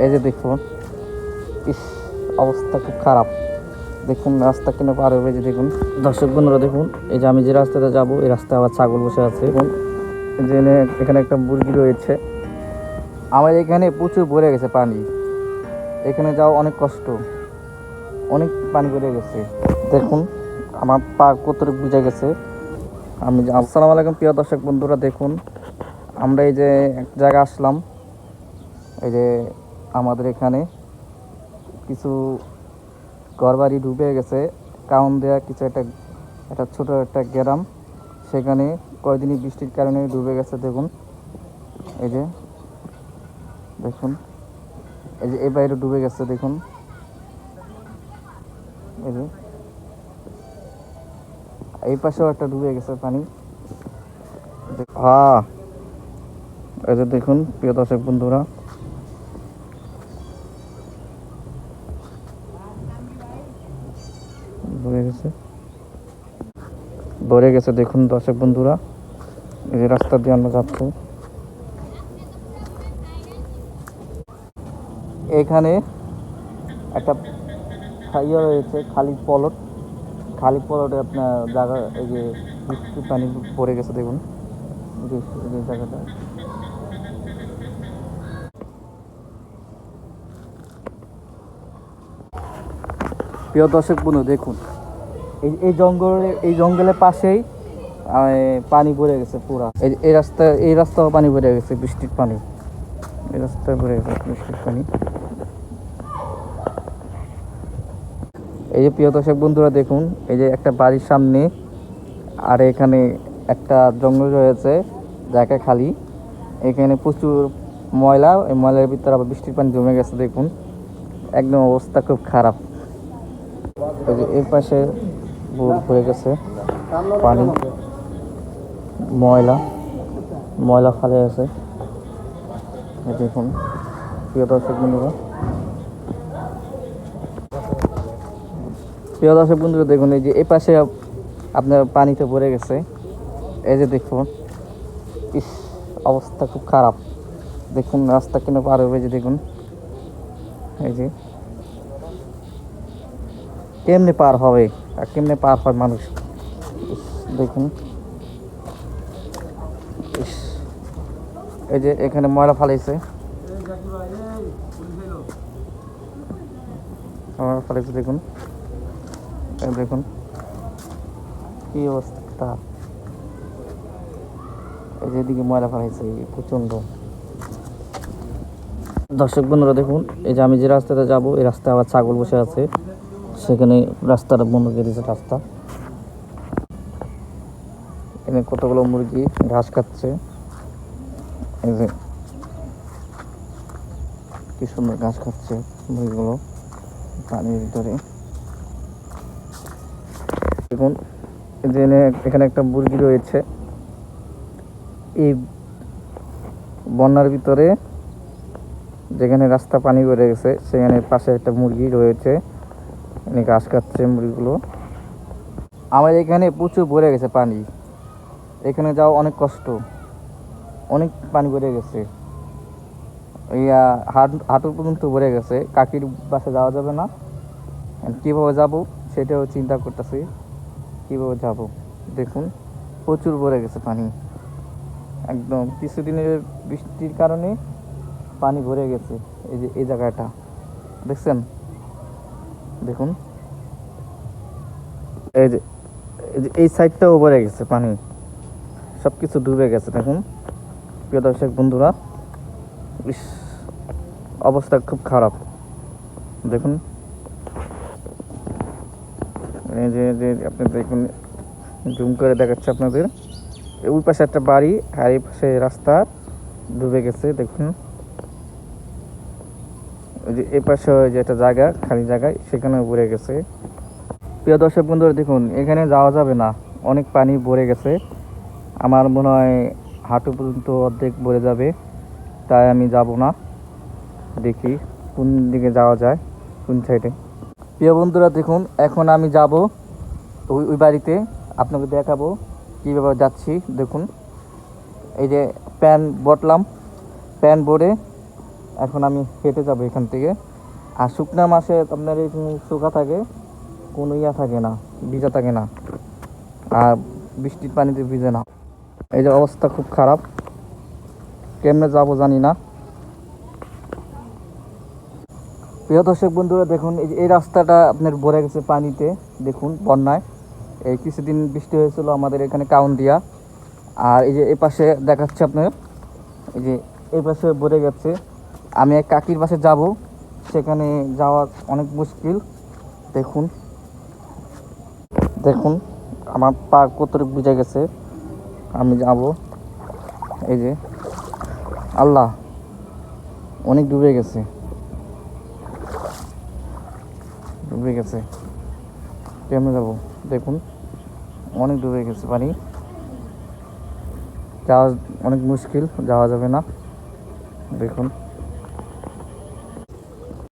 এই যে দেখুন, ইস, অবস্থা খুব খারাপ। দেখুন রাস্তা কেন পার হবে, যে দেখুন দর্শক বন্ধুরা দেখুন, এই যে আমি যে রাস্তাতে যাব এই রাস্তায় আবার ছাগল বসে আছে। দেখুন যে এখানে একটা মুরগি রয়েছে। আমার এখানে প্রচুর ভরে গেছে পানি, এখানে যাওয়া অনেক কষ্ট, অনেক পানি ভরে গেছে। দেখুন আমার পা কতটুকু বুঝে গেছে। আসসালামু আলাইকুম প্রিয় দর্শক বন্ধুরা, দেখুন আমরা এই যে এক জায়গায় আসলাম। এই যে আমাদের এখানে কিছু ঘরবাড়ি ডুবে গেছে, কাউন দেয়া কিছু একটা ছোট একটা গ্রাম, সেখানে কয়দিনই বৃষ্টির কারণে ডুবে গেছে। দেখুন এই যে দেখুন, এই যে এই বাইরে ডুবে গেছে। দেখুন এই যে এই পাশেও একটা ডুবে গেছে পানি। হ্যাঁ, এই যে দেখুন প্রিয় দর্শক বন্ধুরা, ভরে গেছে। দেখুন দর্শক বন্ধুরা, এই যে রাস্তা দিয়ে আমরা যাচ্ছি। এখানে একটা ইয়ে রয়েছে, খালি পলটে আপনার জায়গা, এই যে বৃষ্টির পানি পড়ে গেছে। দেখুন এই যে জায়গাটা, প্রিয় দর্শক বন্ধু দেখুন, এই জঙ্গলের পাশেই পানি ভরে গেছে পুরা। এই রাস্তাও পানি ভরে গেছে, বৃষ্টির পানি এই রাস্তায় ভরে গেছে বৃষ্টির পানি। এই যে প্রিয় দর্শক বন্ধুরা দেখুন, এই যে একটা বাড়ির সামনে আর এখানে একটা জঙ্গল রয়েছে, জায়গা খালি। এখানে প্রচুর ময়লা, এই ময়লার ভিতরে আবার বৃষ্টির পানি জমে গেছে। দেখুন একদম অবস্থা খুব খারাপ। এই যে এই পাশে ভরে গেছে পানি, ময়লা ফালে আছে। দেখুন প্রিয় দর্শক বন্ধুরা, দেখুন এই যে এই পাশে আপনার পানিতে ভরে গেছে। এই যে দেখুন, ইস, অবস্থা খুব খারাপ। দেখুন রাস্তা কেন পার হবে, যে দেখুন এই যে কেমনে পার হবে আর কেমনে পার হয় মানুষ। দেখুন ইস, এই যে এখানে ময়লা ফালাইছে, দেখুন দেখুন কি অবস্থা। এই যে এদিকে ময়লা ফালাইছে প্রচন্ড। দর্শক বন্ধুরা দেখুন, এই যে আমি যে রাস্তাতে যাব এই রাস্তায় আবার ছাগল বসে আছে, সেখানে রাস্তাটা বন্ধ করে দিয়েছে রাস্তা। এখানে কতগুলো মুরগি ঘাস খাচ্ছে। এই যে কি সুন্দর ঘাস খাচ্ছে মুরগিগুলো পানির ভিতরে। দেখুন যে এখানে একটা মুরগি রয়েছে, এই বন্যার ভিতরে যেখানে রাস্তা পানি ভরে গেছে সেখানে পাশে একটা মুরগি রয়েছে, এখানে ঘাস খাচ্ছে মুরগিগুলো। আমার এখানে প্রচুর ভরে গেছে পানি, এখানে যাওয়া অনেক কষ্ট, অনেক পানি ভরে গেছে। হাঁটু পর্যন্ত ভরে গেছে, কাকির বাসে যাওয়া যাবে না। কীভাবে যাব সেটাও চিন্তা করতেছি, কীভাবে যাব। দেখুন প্রচুর ভরে গেছে পানি, একদম কিছুদিনের বৃষ্টির কারণে পানি ভরে গেছে। এই যে এই জায়গাটা দেখছেন, দেখুন এই যে এই সাইডটাও ভরে গেছে পানি, সব কিছু ডুবে গেছে। দেখুন প্রিয় দর্শক বন্ধুরা, অবস্থা খুব খারাপ। দেখুন এই যে আপনি দেখুন, জুম করে দেখাচ্ছে আপনাদের, ওই পাশে একটা বাড়ি আর এই পাশে রাস্তা ডুবে গেছে। দেখুন ওই যে এই পাশে যে একটা জায়গা, খালি জায়গায়, সেখানে ভরে গেছে। প্রিয় দর্শক বন্ধুরা দেখুন, এখানে যাওয়া যাবে না, অনেক পানি ভরে গেছে। আমার মনে হয় হাঁটু পর্যন্ত অর্ধেক ভরে যাবে, তাই আমি যাব না। দেখি কোন দিকে যাওয়া যায়, কোন সাইডে। প্রিয় বন্ধুরা দেখুন, এখন আমি যাব ওই বাড়িতে, আপনাকে দেখাবো কীভাবে যাচ্ছি। দেখুন এই যে প্যান বটলাম, প্যান বোর্ডে এখন আমি হেঁটে যাব এখান থেকে। আর শুকনা মাসে আপনার এই শুকা থাকে, কোনো ইয়া থাকে না, ভিজা থাকে না, আর বৃষ্টির পানিতে ভিজে না। এই যে অবস্থা খুব খারাপ, কেমনে যাবো জানি না। প্রিয় দর্শক বন্ধুরা দেখুন, এই রাস্তাটা আপনার ভরে গেছে পানিতে, দেখুন বন্যায়। এই কিছুদিন বৃষ্টি হয়েছিল আমাদের এখানে কাউন্দিয়া। আর এই যে এ পাশে দেখাচ্ছে আপনার, এই যে এই পাশে ভরে গেছে। আমি এক কাকির পাশে যাব, সেখানে যাওয়া অনেক মুশকিল। দেখুন দেখুন আমার পা কতটুকু ভিজে গেছে। আমি যাব, এই যে আল্লাহ, অনেক ডুবে গেছে, ডুবে গেছে। কেমনে যাব দেখুন, অনেক ডুবে গেছে পানি, যাওয়া অনেক মুশকিল, যাওয়া যাবে না। দেখুন